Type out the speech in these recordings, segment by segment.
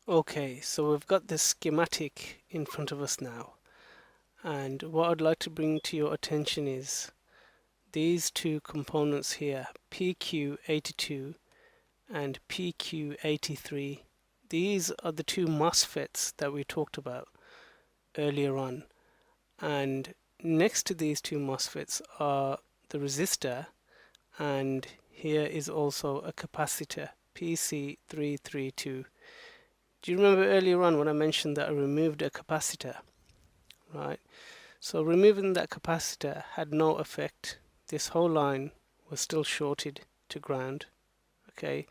Okay, so we've got this schematic in front of us now, and what I'd like to bring to your attention is these two components here, PQ82 and PQ83. These are the two MOSFETs that we talked about earlier on, and next to these two MOSFETs are the resistor, and here is also a capacitor, PC332. Do you remember earlier on when I mentioned that I removed a capacitor, right? So removing that capacitor had no effect. This whole line was still shorted to ground, okay?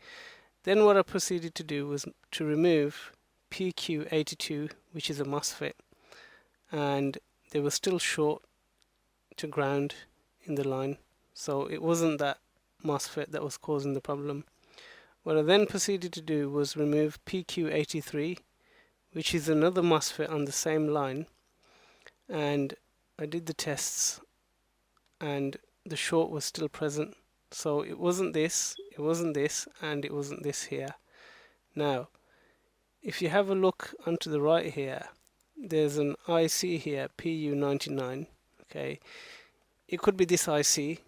Then what I proceeded to do was to remove PQ82, which is a MOSFET, and they were still short to ground in the line. So it wasn't that MOSFET that was causing the problem. What I then proceeded to do was remove PQ83, which is another MOSFET on the same line, and I did the tests and the short was still present. So it wasn't this, and it wasn't this here. Now, if you have a look onto the right here, there's an IC here, PU99, okay? It could be this IC.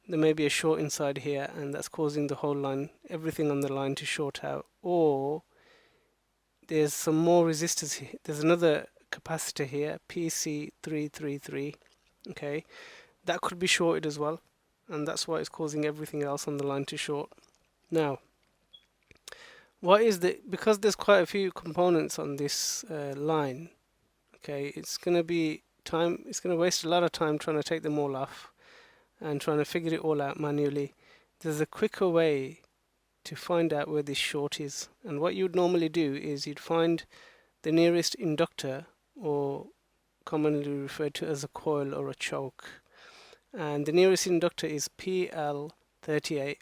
There may be a short inside here, and that's causing the whole line, everything on the line to short out. Or there's some more resistors here. There's another capacitor here, PC333, okay? That could be shorted as well, and that's why it's causing everything else on the line to short. Now, because there's quite a few components on this line, okay, it's going to waste a lot of time trying to take them all off and trying to figure it all out manually. There's a quicker way to find out where this short is, and what you'd normally do is you'd find the nearest inductor, or commonly referred to as a coil or a choke, and the nearest inductor is PL38,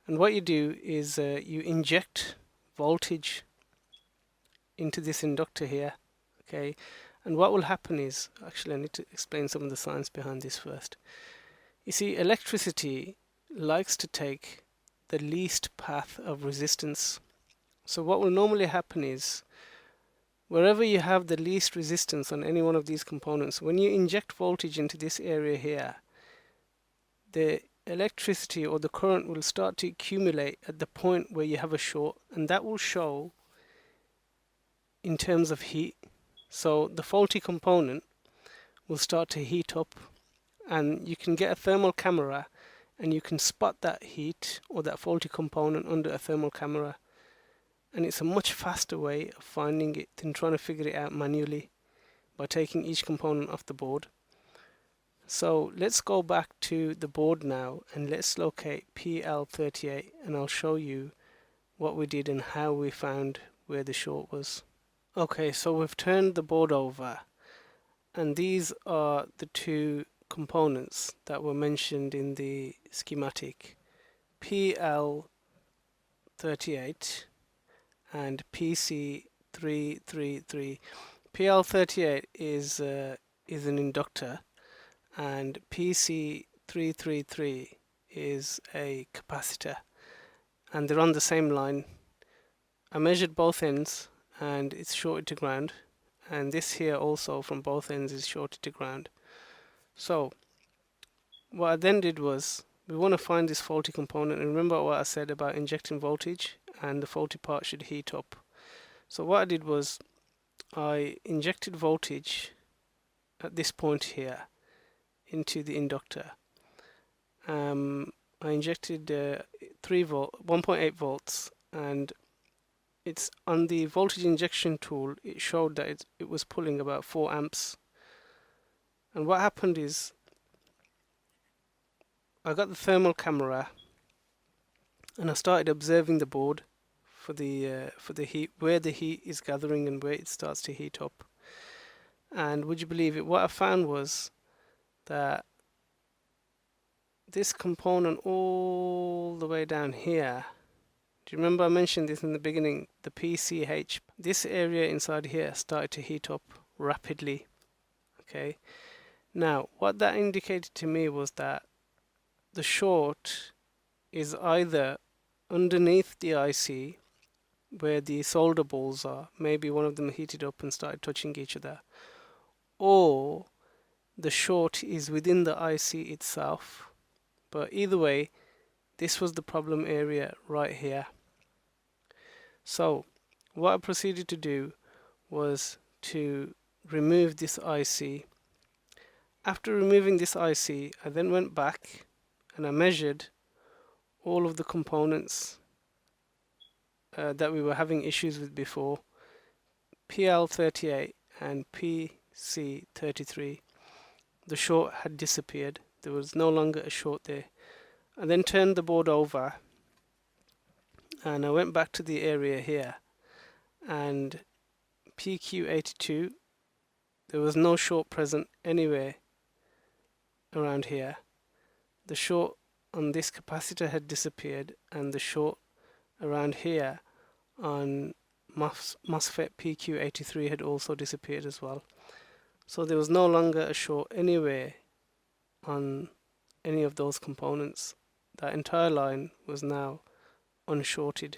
and what you do is you inject voltage into this inductor here, okay, and what will happen is, actually I need to explain some of the science behind this first. You see, electricity likes to take the least path of resistance. So what will normally happen is, wherever you have the least resistance on any one of these components, when you inject voltage into this area here, the electricity or the current will start to accumulate at the point where you have a short, and that will show in terms of heat. So the faulty component will start to heat up, and you can get a thermal camera and you can spot that heat or that faulty component under a thermal camera, and it's a much faster way of finding it than trying to figure it out manually by taking each component off the board. So let's go back to the board now and let's locate PL38, and I'll show you what we did and how we found where the short was. Okay, so we've turned the board over, and these are the two components that were mentioned in the schematic, PL38 and PC333. PL38 is an inductor, and PC333 is a capacitor, and they're on the same line. I measured both ends and it's shorted to ground, and this here also from both ends is shorted to ground. So what I then did was, we want to find this faulty component, and remember what I said about injecting voltage and the faulty part should heat up. So what I did was I injected voltage at this point here into the inductor. I injected 1.8 volts, and it's on the voltage injection tool, it showed that it was pulling about 4 amps. And what happened is, I got the thermal camera and I started observing the board for the heat, where the heat is gathering and where it starts to heat up. And would you believe it, what I found was that this component all the way down here, do you remember I mentioned this in the beginning, the PCH, this area inside here started to heat up rapidly, okay? Now, what that indicated to me was that the short is either underneath the IC, where the solder balls are. Maybe one of them heated up and started touching each other, or the short is within the IC itself. But either way, this was the problem area right here. So what I proceeded to do was to remove this IC. After removing this IC, I then went back and I measured all of the components that we were having issues with before, PL38 and PC33. The short had disappeared. There was no longer a short there. I then turned the board over and I went back to the area here, and PQ82, there was no short present anywhere around here. The short on this capacitor had disappeared, and the short around here on MOSFET PQ83 had also disappeared as well. So there was no longer a short anywhere on any of those components. That entire line was now unshorted.